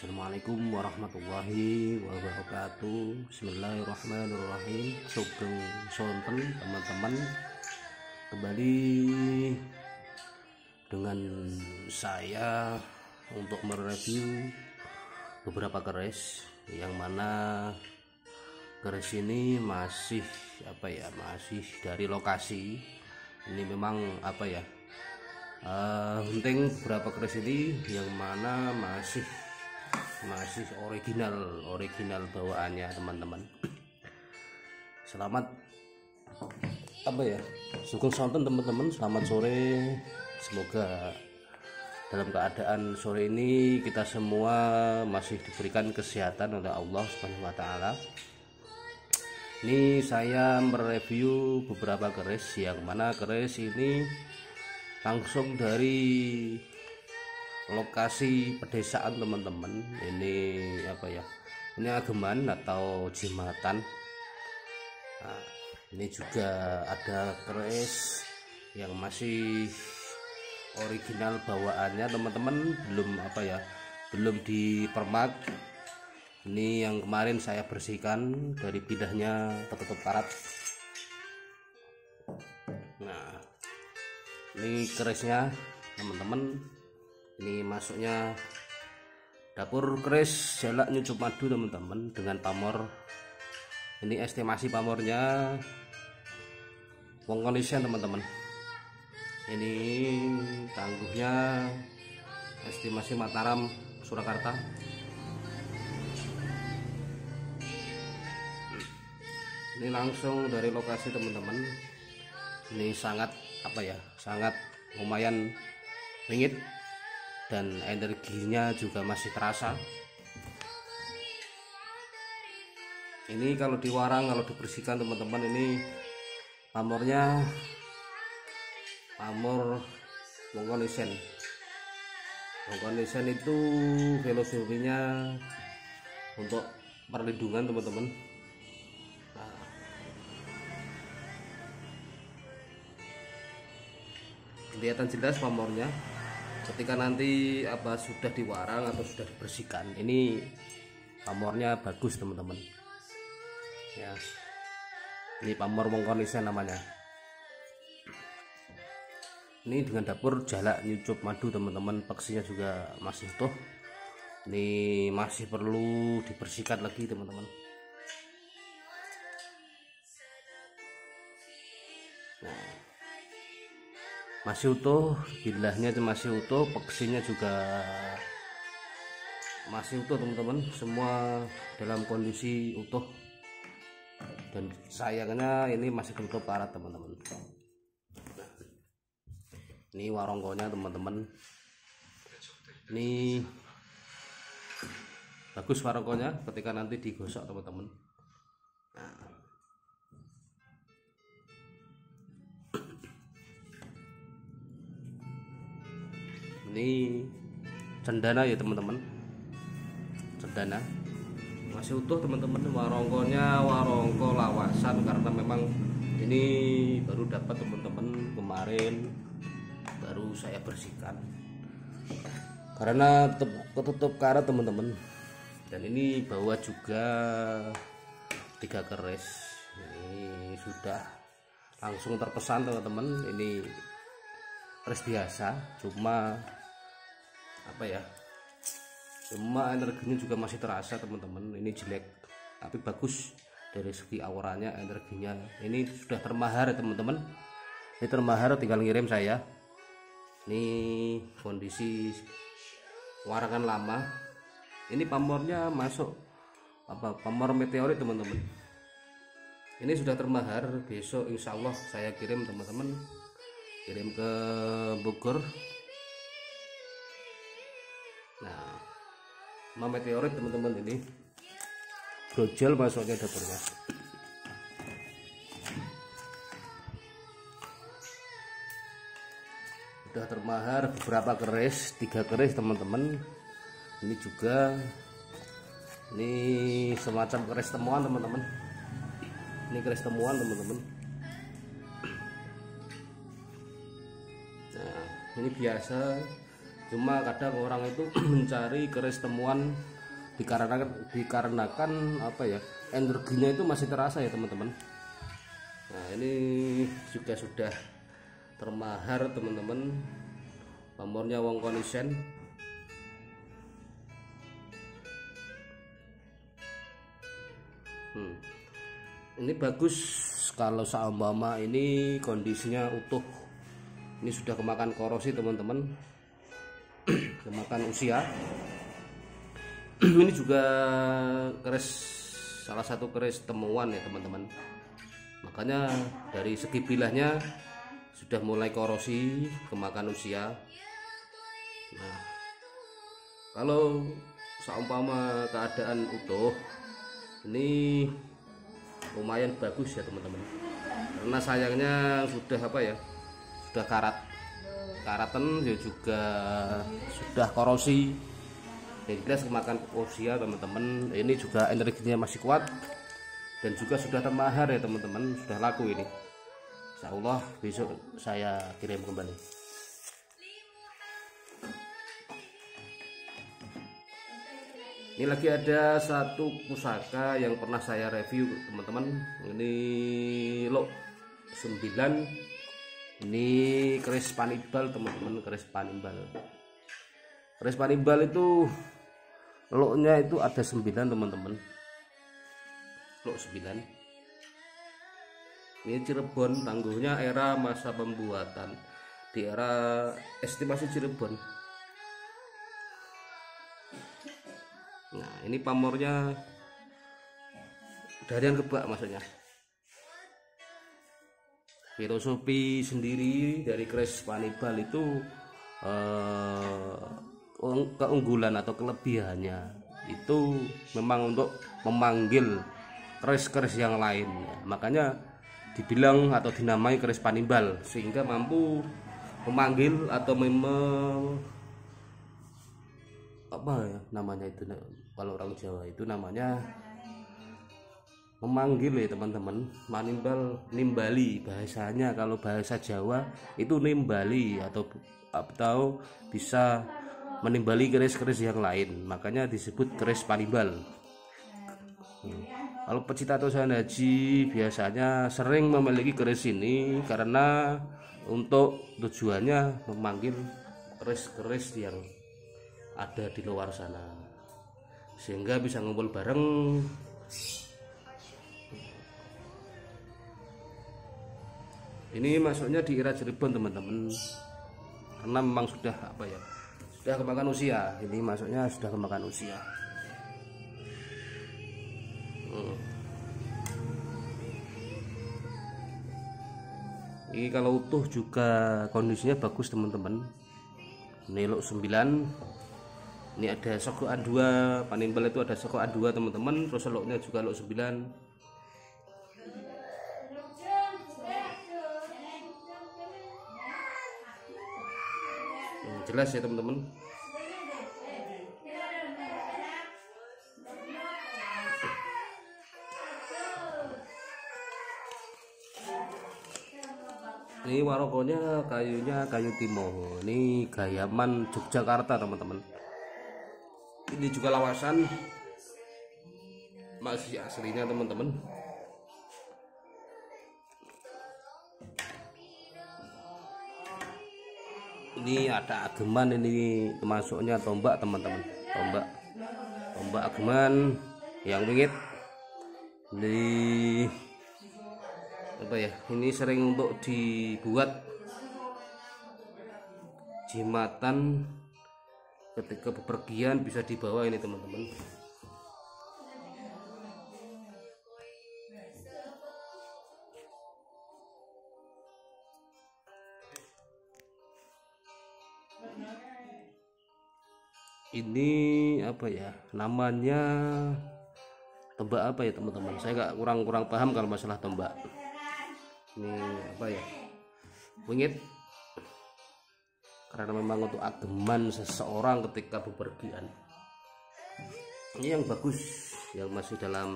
Assalamualaikum warahmatullahi wabarakatuh. Bismillahirrahmanirrahim. Sugeng sonten teman-teman, kembali dengan saya untuk mereview beberapa keris, yang mana keris ini masih masih dari lokasi. Ini memang penting beberapa keris ini yang mana masih original bawaannya teman-teman. Selamat sugeng sonten teman-teman, selamat sore. Semoga dalam keadaan sore ini kita semua masih diberikan kesehatan oleh Allah Subhanahu wa taala. Ini saya mereview beberapa keris, yang mana keris ini langsung dari lokasi pedesaan teman-teman. Ini ini Ageman atau Jimatan. Nah, ini juga ada keris yang masih original bawaannya teman-teman, belum dipermak. Ini yang kemarin saya bersihkan dari pindahnya tertutup karat. Nah, ini kerisnya teman-teman. Ini masuknya dapur keris Jalak Nyucup Madu teman-teman, dengan pamor. Ini estimasi pamornya wong kondisian teman-teman. Ini tangguhnya estimasi Mataram Surakarta. Ini langsung dari lokasi teman-teman. Ini sangat sangat lumayan ringit, dan energinya juga masih terasa. Ini kalau diwarang, kalau dibersihkan teman-teman, ini pamornya pamor Mongkonisen. Mongkonisen itu filosofinya untuk perlindungan teman-teman. Nah, kelihatan jelas pamornya ketika nanti sudah diwarang atau sudah dibersihkan. Ini pamornya bagus teman-teman ya. Ini pamor Mongkonisen namanya. Ini dengan dapur Jalak Nyucup Madu teman-teman. Peksinya juga masih utuh. Ini masih perlu dibersihkan lagi teman-teman. Nah, masih utuh, bilahnya masih utuh, peksinya juga masih utuh teman-teman. Semua dalam kondisi utuh, dan sayangnya ini masih tertutup karat teman-teman. Ini warongkonya teman-teman. Ini bagus warongkonya ketika nanti digosok teman-teman. Nah, ini cendana ya teman-teman, cendana masih utuh teman-teman. Warongkonya warongko lawasan, karena memang ini baru dapat teman-teman, kemarin baru saya bersihkan karena ketutup karat teman-teman. Dan ini bawa juga 3 keris. Ini sudah langsung terpesan teman-teman. Ini keris biasa, cuma cuma energinya juga masih terasa teman-teman. Ini jelek tapi bagus dari segi auranya, energinya. Ini sudah termahar teman-teman. Ini termahar, tinggal ngirim saya. Ini kondisi warangan lama. Ini pamornya masuk pamor meteorit teman-teman. Ini sudah termahar. Besok insya Allah saya kirim teman-teman, kirim ke Bogor. Nah, meteorit teman-teman, ini brojol masuknya dapurnya. Sudah termahar beberapa keris, 3 keris teman-teman. Ini juga ini semacam keris temuan teman-teman. Ini keris temuan teman-teman. Nah, ini biasa, cuma kadang orang itu mencari keris temuan dikarenakan apa ya, energinya itu masih terasa ya teman-teman. Nah, ini juga sudah termahar teman-teman, pamornya wong konisen. Ini bagus kalau seumpama ini kondisinya utuh. Ini sudah kemakan korosi teman-teman, kemakan usia. Ini juga keris, salah satu keris temuan ya teman-teman. Makanya dari segi bilahnya sudah mulai korosi, kemakan usia. Nah, kalau seumpama keadaan utuh, ini lumayan bagus ya teman-teman. Karena sayangnya sudah apa ya, sudah karatan ya, juga sudah korosi. Jadi jelas kemakan usia teman-teman. Ini juga energinya masih kuat dan juga sudah termahar ya teman-teman, sudah laku ini. Insya Allah besok saya kirim kembali. Ini lagi ada satu pusaka yang pernah saya review teman-teman. Ini lot 9. Ini keris panibal teman-teman, keris panibal. Keris panibal itu lotnya itu ada 9 teman-teman. Lot 9. Ini Cirebon, tangguhnya era masa pembuatan di era estimasi Cirebon. Nah, ini pamornya dari yang kebak, maksudnya filosofi sendiri dari keris panibal itu keunggulan atau kelebihannya itu memang untuk memanggil keris-keris yang lain. Makanya dibilang atau dinamai keris panibal, sehingga mampu memanggil atau apa ya namanya itu, kalau orang Jawa itu namanya memanggil ya teman-teman. Manimbal, nimbali bahasanya, kalau bahasa Jawa itu nimbali atau bisa menimbali keris-keris yang lain, makanya disebut keris panibal. Kalau pecinta tosan haji biasanya sering memiliki keris ini karena untuk tujuannya memanggil keris-keris yang ada di luar sana, sehingga bisa ngumpul bareng. Ini masuknya di era Cirebon teman-teman, karena memang sudah apa ya, sudah kemakan usia. Ini masuknya sudah kemakan usia. Ini kalau utuh juga kondisinya bagus teman-teman. Ini lot 9. Ini ada sogokan 2, panibal itu ada sogokan 2 teman-teman. Terus lotnya juga lot 9. Jelas ya teman-teman. Ini warokonya kayunya kayu timo. Ini Gayaman Yogyakarta teman-teman. Ini juga lawasan, masih aslinya teman-teman. Ini ada ageman, ini termasuknya tombak teman-teman, tombak ageman yang wingit. Ini apa ya, ini sering untuk dibuat jimatan ketika bepergian, bisa dibawa ini teman-teman. Ini apa ya namanya, tombak apa ya teman-teman, saya nggak kurang paham kalau masalah tombak. Ini apa ya, wingit, karena memang untuk ageman seseorang ketika bepergian. Ini yang bagus, yang masih dalam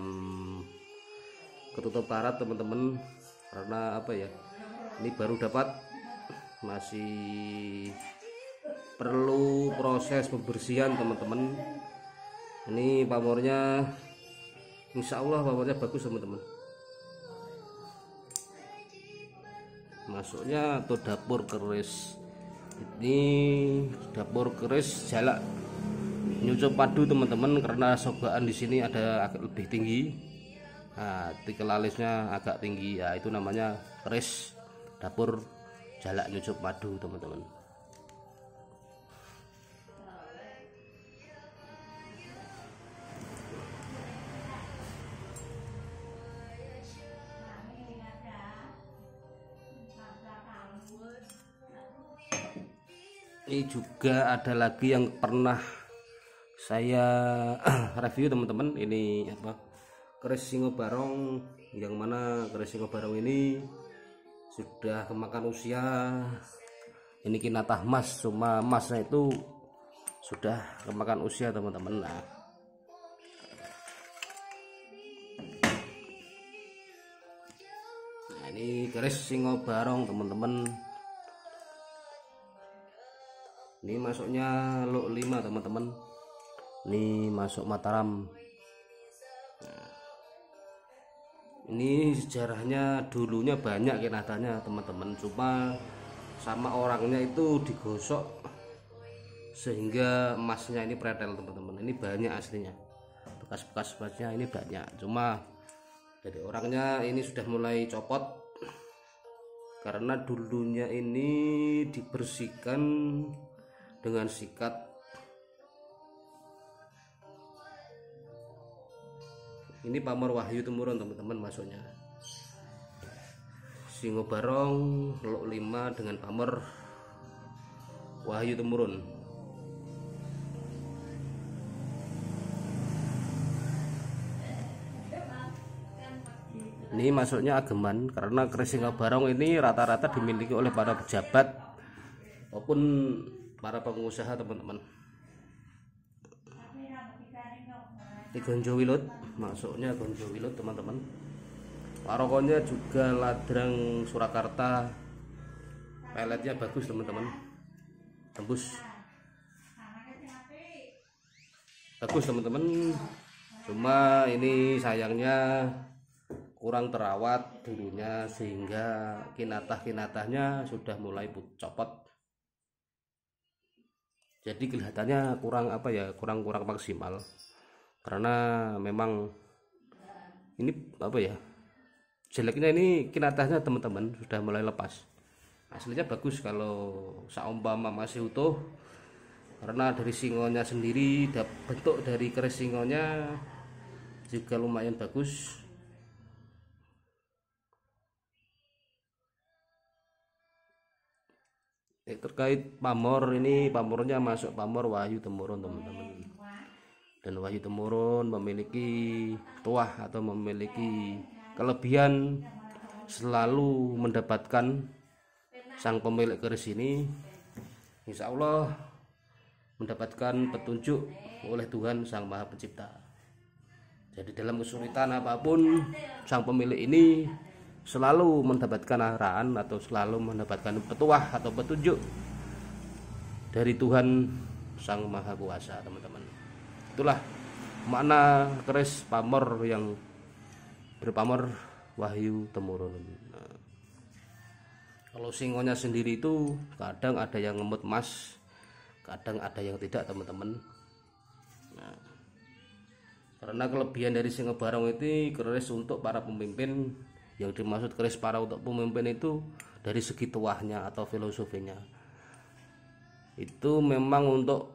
ketutup karat teman-teman, karena apa ya, ini baru dapat, masih perlu proses pembersihan teman-teman. Ini pamornya insya Allah pamornya bagus teman-teman. Masuknya atau dapur keris, ini dapur keris jalak nyucup padu teman-teman, karena sogaan di sini ada agak lebih tinggi. Nah, tikel alisnya agak tinggi ya, itu namanya keris dapur jalak nyucup padu teman-teman. Ini juga ada lagi yang pernah saya review teman-teman, ini apa, keris singo barong, yang mana keris singo barong ini sudah kemakan usia. Ini kinatah emas, cuma emasnya itu sudah kemakan usia teman-teman. Nah, ini keris singo barong teman-teman. Ini masuknya Lok 5 teman-teman. Ini masuk Mataram. Nah, ini sejarahnya dulunya banyak kinatahnya teman-teman, cuma sama orangnya itu digosok sehingga emasnya ini pretel teman-teman. Ini banyak aslinya, bekas-bekas emasnya ini banyak, cuma dari orangnya ini sudah mulai copot karena dulunya ini dibersihkan dengan sikat. Ini pamor Wahyu Temurun teman-teman, masuknya singo barong Lok 5 dengan pamor Wahyu Temurun. Ini masuknya Ageman, karena keris singo barong ini rata-rata dimiliki oleh para pejabat maupun para pengusaha teman-teman. Ini Gonjo Wilut, masuknya Gonjo Wilut teman-teman. Parokonnya juga Ladrang Surakarta, peletnya bagus teman-teman, tembus bagus teman-teman. Cuma ini sayangnya kurang terawat dulunya, sehingga kinatah-kinatahnya sudah mulai copot. Jadi kelihatannya kurang apa ya, kurang maksimal, karena memang ini apa ya, jeleknya ini kinatahnya teman-teman sudah mulai lepas. Aslinya bagus kalau saumpama masih utuh, karena dari singonya sendiri, bentuk dari keris singonya juga lumayan bagus. Terkait pamor, ini pamornya masuk pamor Wahyu Temurun teman-teman, dan Wahyu Temurun memiliki tuah atau memiliki kelebihan selalu mendapatkan sang pemilik keris ini insya Allah mendapatkan petunjuk oleh Tuhan Sang Maha Pencipta. Jadi dalam kesulitan apapun, sang pemilik ini selalu mendapatkan arahan atau selalu mendapatkan petuah atau petunjuk dari Tuhan Sang Maha Kuasa teman-teman. Itulah makna keris pamor yang berpamor Wahyu Temurun. Nah, kalau singonya sendiri itu kadang ada yang ngemut emas, kadang ada yang tidak teman-teman. Nah, karena kelebihan dari singo barong itu keris untuk para pemimpin. Yang dimaksud keris para untuk pemimpin itu dari segi tuahnya atau filosofinya, itu memang untuk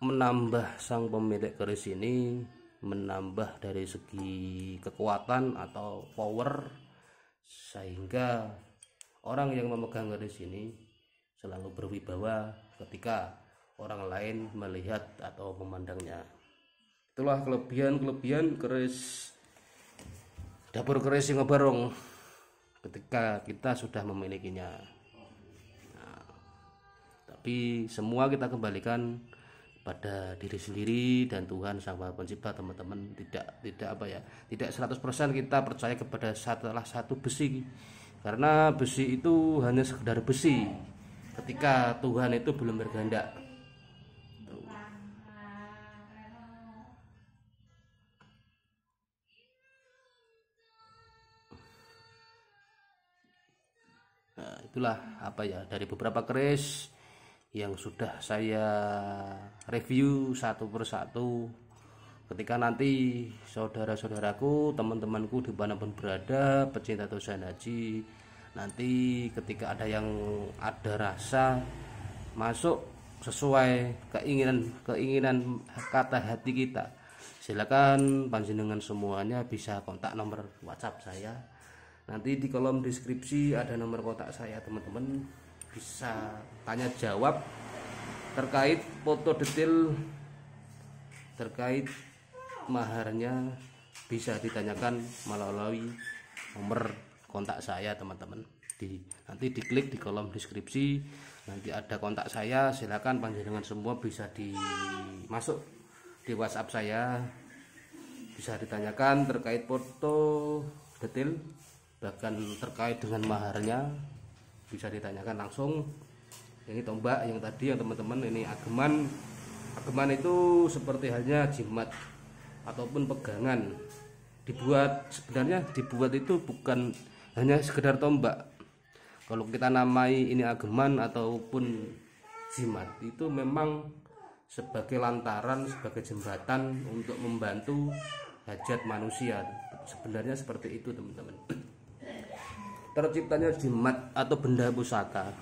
menambah sang pemilik keris ini, menambah dari segi kekuatan atau power, sehingga orang yang memegang keris ini selalu berwibawa ketika orang lain melihat atau memandangnya. Itulah kelebihan keris dapur keris singo barong ketika kita sudah memilikinya. Nah, tapi semua kita kembalikan pada diri sendiri dan Tuhan Sang Maha Pencipta, teman-teman. Tidak 100% kita percaya kepada salah satu besi, karena besi itu hanya sekedar besi ketika Tuhan itu belum berkehendak. Nah, itulah dari beberapa keris yang sudah saya review satu persatu. Ketika nanti saudara-saudaraku, teman-temanku dimanapun berada, pecinta Tosan Haji, nanti ketika ada rasa masuk sesuai keinginan kata hati kita, silakan panjenengan semuanya bisa kontak nomor WhatsApp saya. Nanti di kolom deskripsi ada nomor kontak saya, teman-teman bisa tanya jawab terkait foto detail, terkait maharnya, bisa ditanyakan melalui nomor kontak saya, teman-teman. Nanti diklik di kolom deskripsi, nanti ada kontak saya, silakan panjenengan semua bisa masuk di WhatsApp saya, bisa ditanyakan terkait foto detail, bahkan terkait dengan maharnya bisa ditanyakan langsung. Ini tombak yang tadi yang teman-teman, ini ageman itu seperti halnya jimat ataupun pegangan. Sebenarnya dibuat itu bukan hanya sekedar tombak. Kalau kita namai ini ageman ataupun jimat, itu memang sebagai lantaran, sebagai jembatan untuk membantu hajat manusia. Sebenarnya seperti itu, teman-teman. Terciptanya jimat atau benda pusaka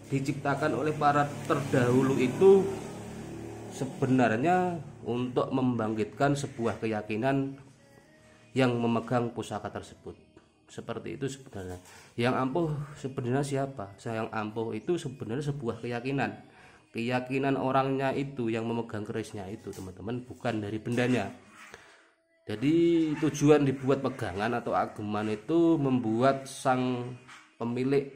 diciptakan oleh para terdahulu itu sebenarnya untuk membangkitkan sebuah keyakinan yang memegang pusaka tersebut. Seperti itu sebenarnya. Yang ampuh sebenarnya siapa? Yang ampuh itu sebenarnya sebuah keyakinan orangnya itu yang memegang kerisnya itu, teman-teman, bukan dari bendanya. Jadi tujuan dibuat pegangan atau ageman itu membuat sang pemilik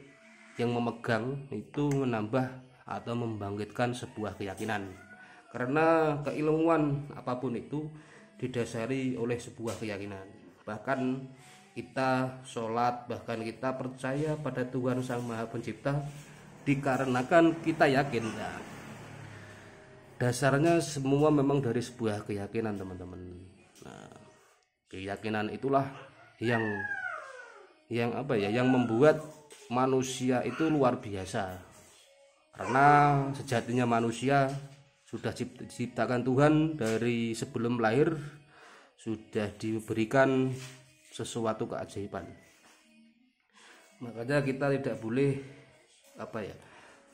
yang memegang itu menambah atau membangkitkan sebuah keyakinan. Karena keilmuan apapun itu didasari oleh sebuah keyakinan. Bahkan kita sholat, bahkan kita percaya pada Tuhan Sang Maha Pencipta dikarenakan kita yakin. Nah, dasarnya semua memang dari sebuah keyakinan, teman-teman. Nah, keyakinan itulah yang membuat manusia itu luar biasa. Karena sejatinya manusia sudah diciptakan Tuhan dari sebelum lahir, sudah diberikan sesuatu keajaiban. Makanya kita tidak boleh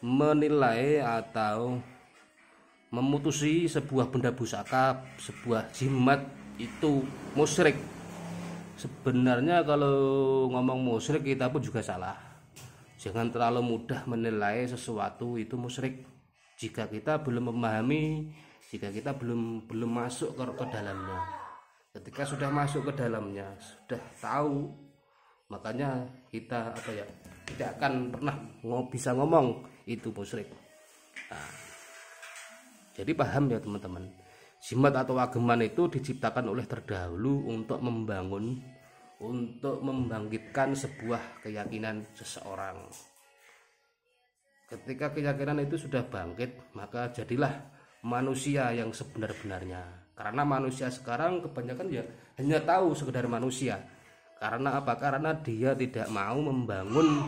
menilai atau memutusi sebuah benda pusaka, sebuah jimat itu musyrik. Sebenarnya kalau ngomong musyrik kita pun juga salah. Jangan terlalu mudah menilai sesuatu itu musyrik jika kita belum memahami, jika kita belum masuk ke dalamnya. Ketika sudah masuk ke dalamnya, sudah tahu, makanya kita tidak akan pernah bisa ngomong itu musyrik. Nah, jadi paham ya, teman-teman. Jimat atau ageman itu diciptakan oleh terdahulu untuk membangun, untuk membangkitkan sebuah keyakinan seseorang. Ketika keyakinan itu sudah bangkit, maka jadilah manusia yang sebenar-benarnya. Karena manusia sekarang kebanyakan ya hanya tahu sekedar manusia. Karena apa? Karena dia tidak mau membangun,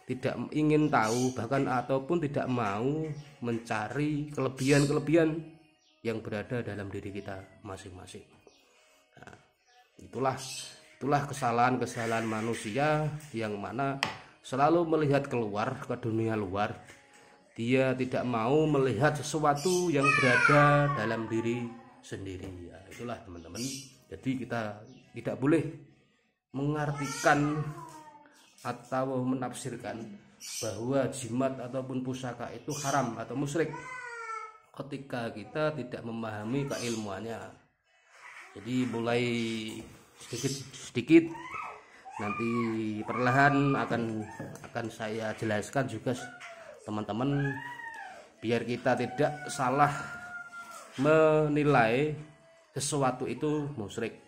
tidak ingin tahu, bahkan ataupun tidak mau mencari kelebihan-kelebihan yang berada dalam diri kita masing-masing. Nah, itulah kesalahan manusia yang mana selalu melihat keluar ke dunia luar. Dia tidak mau melihat sesuatu yang berada dalam diri sendiri. Ya, itulah, teman-teman. Jadi kita tidak boleh mengartikan atau menafsirkan bahwa jimat ataupun pusaka itu haram atau musyrik ketika kita tidak memahami keilmuannya. Jadi mulai sedikit nanti perlahan akan saya jelaskan juga, teman-teman, biar kita tidak salah menilai sesuatu itu musyrik.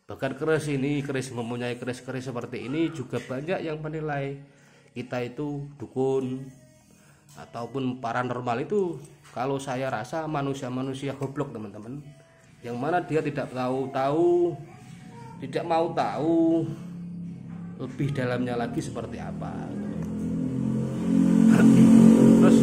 Bahkan keris mempunyai keris seperti ini juga banyak yang menilai kita itu dukun ataupun paranormal. Itu kalau saya rasa manusia goblok teman-teman, yang mana dia tidak tidak mau tahu lebih dalamnya lagi seperti apa. Terus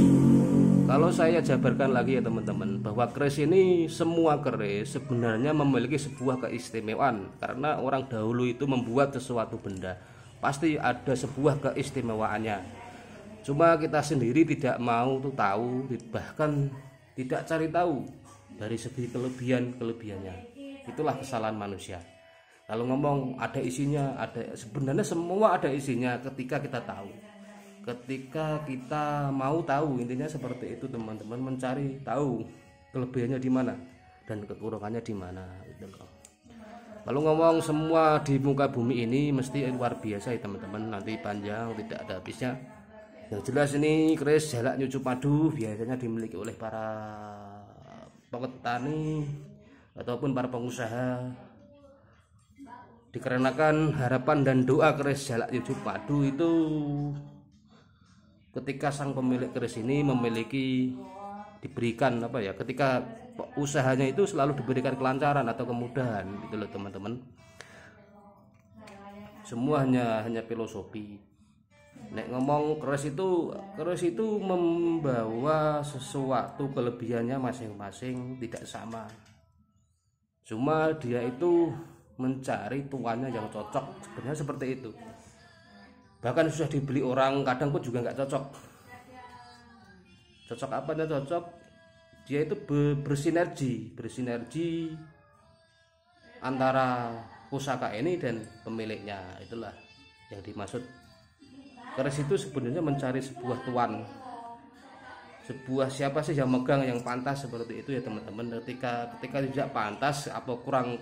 kalau saya jabarkan lagi ya teman-teman, bahwa keris ini, semua keris sebenarnya memiliki sebuah keistimewaan. Karena orang dahulu itu membuat sesuatu benda pasti ada sebuah keistimewaannya. Cuma kita sendiri tidak mau tuh tahu, bahkan tidak cari tahu dari segi kelebihannya. Itulah kesalahan manusia. Kalau ngomong ada isinya, sebenarnya semua ada isinya ketika kita tahu. Ketika kita mau tahu, intinya seperti itu teman-teman, mencari tahu kelebihannya di mana dan kekurangannya di mana gitu loh. Kalau ngomong semua di muka bumi ini mesti luar biasa ya teman-teman, nanti panjang tidak ada habisnya. Yang jelas ini keris jalak nyucup madu biasanya dimiliki oleh para petani ataupun para pengusaha, dikarenakan harapan dan doa keris jalak nyucup madu itu ketika sang pemilik keris ini diberikan ketika usahanya itu selalu diberikan kelancaran atau kemudahan gitu loh teman-teman. Semua hanya filosofi. Nek ngomong keris itu membawa sesuatu kelebihannya masing-masing tidak sama. Cuma dia itu mencari tuannya yang cocok, sebenarnya seperti itu. Bahkan sudah dibeli orang kadang pun juga nggak cocok. Cocok apanya cocok? Dia itu bersinergi antara pusaka ini dan pemiliknya. Itulah yang dimaksud. Keris itu sebenarnya mencari sebuah tuan, siapa sih yang megang yang pantas seperti itu ya teman-teman. Ketika tidak pantas atau kurang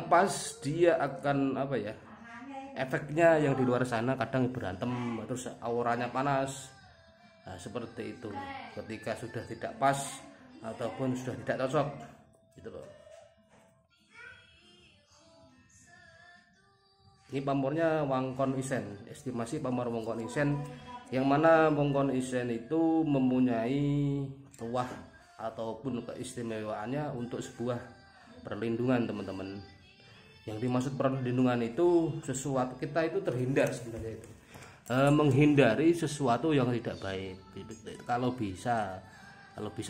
pas, dia akan efeknya yang di luar sana kadang berantem, terus auranya panas. Nah, seperti itu ketika sudah tidak pas ataupun sudah tidak cocok gitu loh. Ini pamornya wangkon isen, estimasi pamor wangkon isen, yang mana wangkon isen itu mempunyai tuah ataupun keistimewaannya untuk sebuah perlindungan teman-teman. Yang dimaksud perlindungan itu sesuatu kita itu terhindar sebenarnya itu, menghindari sesuatu yang tidak baik. Kalau bisa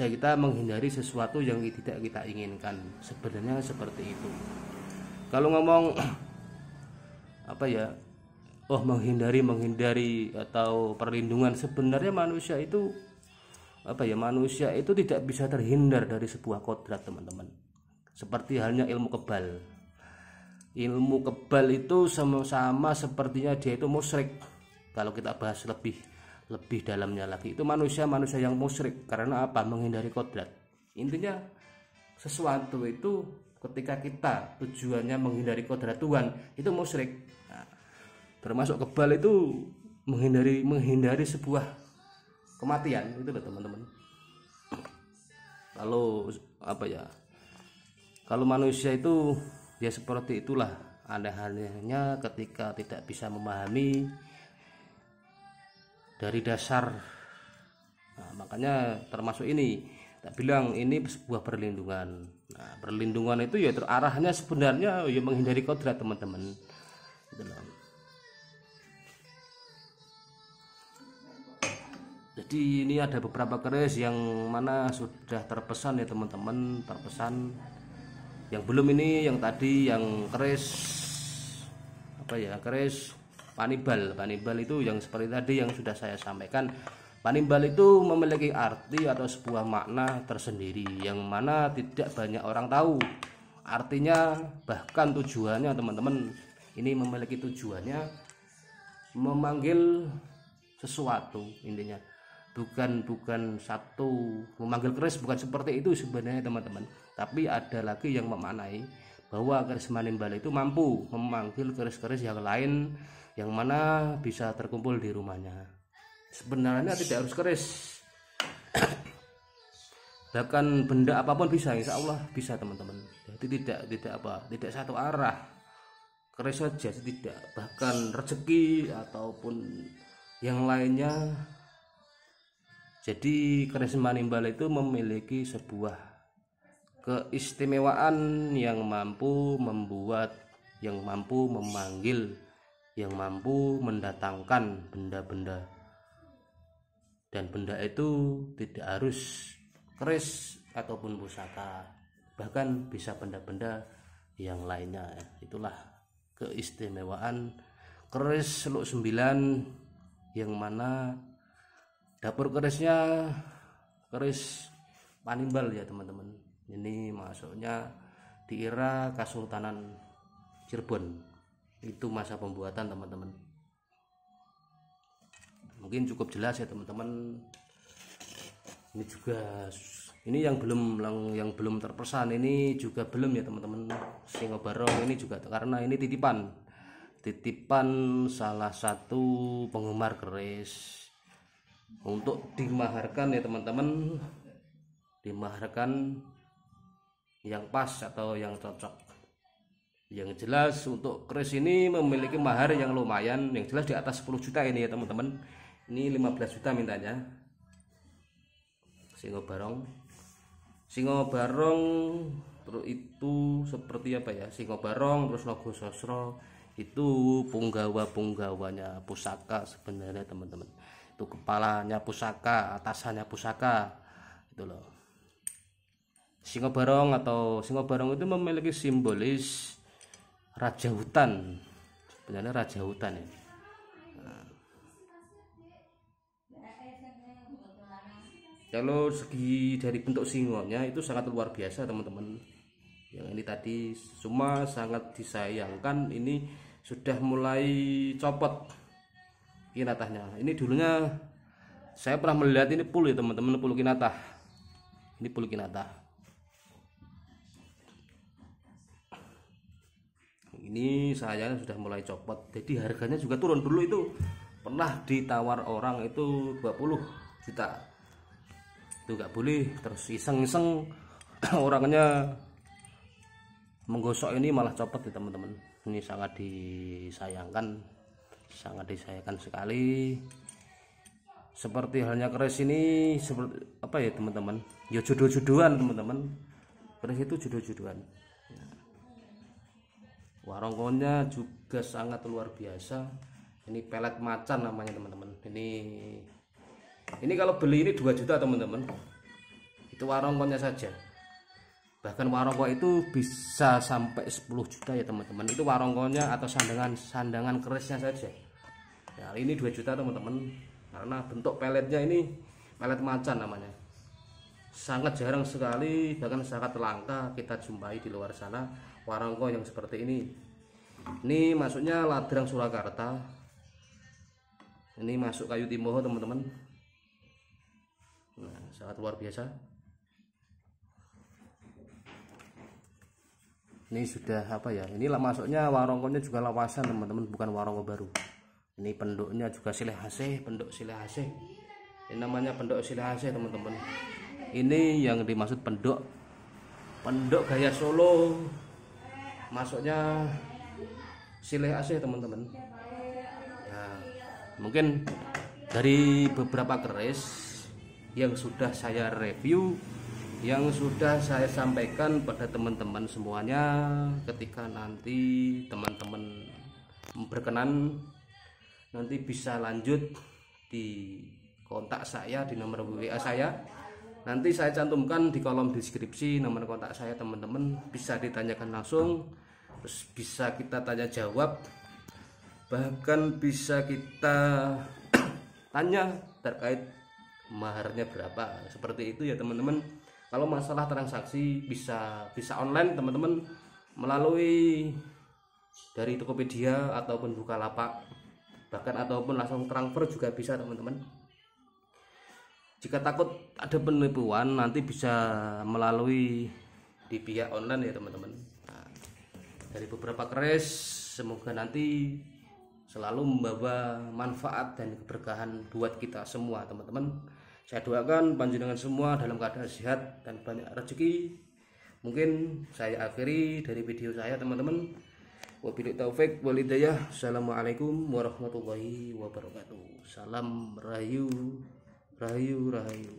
kita menghindari sesuatu yang tidak kita inginkan, sebenarnya seperti itu. Kalau ngomong menghindari atau perlindungan, sebenarnya manusia itu tidak bisa terhindar dari sebuah kodrat teman-teman. Seperti halnya ilmu kebal itu sama sepertinya dia itu musyrik. Kalau kita bahas lebih dalamnya lagi, itu manusia yang musyrik. Karena apa? Menghindari kodrat. Intinya sesuatu itu ketika kita tujuannya menghindari kodrat Tuhan, itu musyrik. Nah, termasuk kebal itu menghindari sebuah kematian, itu loh teman-teman. Kalau manusia itu ya seperti itulah, aneh-anehnya ketika tidak bisa memahami dari dasar. Nah, makanya termasuk ini tak bilang ini sebuah perlindungan. Nah, perlindungan itu ya terarahnya sebenarnya ya menghindari kodrat teman-teman. Jadi ini ada beberapa keris yang mana sudah terpesan ya teman-teman, yang belum ini, yang tadi yang keris panibal itu yang seperti tadi yang sudah saya sampaikan. Panibal itu memiliki arti atau sebuah makna tersendiri yang mana tidak banyak orang tahu artinya, bahkan tujuannya teman-teman. Ini memiliki tujuannya memanggil sesuatu, intinya bukan satu memanggil keris, bukan seperti itu sebenarnya teman-teman. Tapi ada lagi yang memaknai bahwa keris panibal itu mampu memanggil keris-keris yang lain yang mana bisa terkumpul di rumahnya. Sebenarnya tidak harus keris, bahkan benda apapun bisa, insya Allah bisa teman-teman. Jadi tidak satu arah keris saja, tidak, bahkan rezeki ataupun yang lainnya. Jadi keris manimbal itu memiliki sebuah keistimewaan yang mampu membuat, yang mampu memanggil, yang mampu mendatangkan benda-benda, dan benda itu tidak harus keris ataupun pusaka, bahkan bisa benda-benda yang lainnya. Itulah keistimewaan keris Seluk Sembilan, yang mana dapur kerisnya keris Panimbal ya teman-teman. Ini masuknya di era Kesultanan Cirebon, itu masa pembuatan teman-teman. Mungkin cukup jelas ya teman-teman. Ini juga, ini yang belum terpesan, ini juga belum ya teman-teman. Singo Barong ini juga, karena ini titipan salah satu penggemar keris untuk dimaharkan ya teman-teman, dimaharkan yang pas atau yang cocok. Yang jelas untuk keris ini memiliki mahar yang lumayan, yang jelas di atas 10 juta ini ya teman-teman. Ini 15 juta mintanya. Singo Barong terus itu seperti apa ya, Singo Barong terus Nogo Sosro itu punggawanya pusaka sebenarnya teman-teman. Itu kepalanya pusaka, atasannya pusaka, itu loh. Singo Barong itu memiliki simbolis raja hutan, sebenarnya raja hutan ya. Kalau segi dari bentuk singonya itu sangat luar biasa teman-teman. Yang ini tadi cuma sangat disayangkan ini sudah mulai copot kinatahnya. Ini dulunya saya pernah melihat ini pul ya teman-teman, pul kinatah. Ini pul kinatah. Ini sayangnya sudah mulai copot. Jadi harganya juga turun. Dulu itu pernah ditawar orang itu 20 juta. Itu nggak boleh, terus iseng-iseng orangnya menggosok ini malah copot ya teman-teman. Ini sangat disayangkan sekali. Seperti halnya keris ini, seperti apa ya teman-teman, ya jodoh-jodohan teman-teman. Keris itu jodoh-jodohan. Warongkonya juga sangat luar biasa. Ini pelet macan namanya teman-teman. Ini kalau beli ini 2 juta teman-teman. Itu warongkonya saja. Bahkan warongko itu bisa sampai 10 juta ya teman-teman. Itu warongkonya atau sandangan kerisnya saja. Ya, ini 2 juta teman-teman. Karena bentuk peletnya ini pelet macan namanya. Sangat jarang sekali, bahkan sangat langka kita jumpai di luar sana warongko yang seperti ini. Ini masuknya Ladrang Surakarta. Ini masuk Kayu Timoho teman-teman. Nah, sangat luar biasa. Ini sudah apa ya, ini lah masuknya warongkonya juga lawasan teman-teman, bukan warongko baru. Ini penduknya juga silih asih, penduk silih asih. Ini namanya penduk silih asih teman-teman. Ini yang dimaksud penduk gaya Solo, masuknya silih asih teman-teman. Nah, mungkin dari beberapa keris yang sudah saya review, yang sudah saya sampaikan pada teman-teman semuanya, ketika nanti teman-teman berkenan, nanti bisa lanjut di kontak saya, di nomor WA saya. Nanti saya cantumkan di kolom deskripsi nomor kontak saya, teman-teman bisa ditanyakan langsung, terus bisa kita tanya jawab, bahkan bisa kita tanya terkait maharnya berapa, seperti itu ya teman-teman. Kalau masalah transaksi bisa online teman-teman, melalui dari Tokopedia ataupun Bukalapak, bahkan ataupun langsung transfer juga bisa teman-teman. Jika takut ada penipuan, nanti bisa melalui di pihak online ya teman-teman. Nah, dari beberapa keris semoga nanti selalu membawa manfaat dan keberkahan buat kita semua teman-teman. Saya doakan panjenengan semua dalam keadaan sehat dan banyak rezeki. Mungkin saya akhiri dari video saya teman-teman. Wabillahi taufik wal hidayah. Assalamualaikum warahmatullahi wabarakatuh. Salam rahayu, rahayu, rahayu.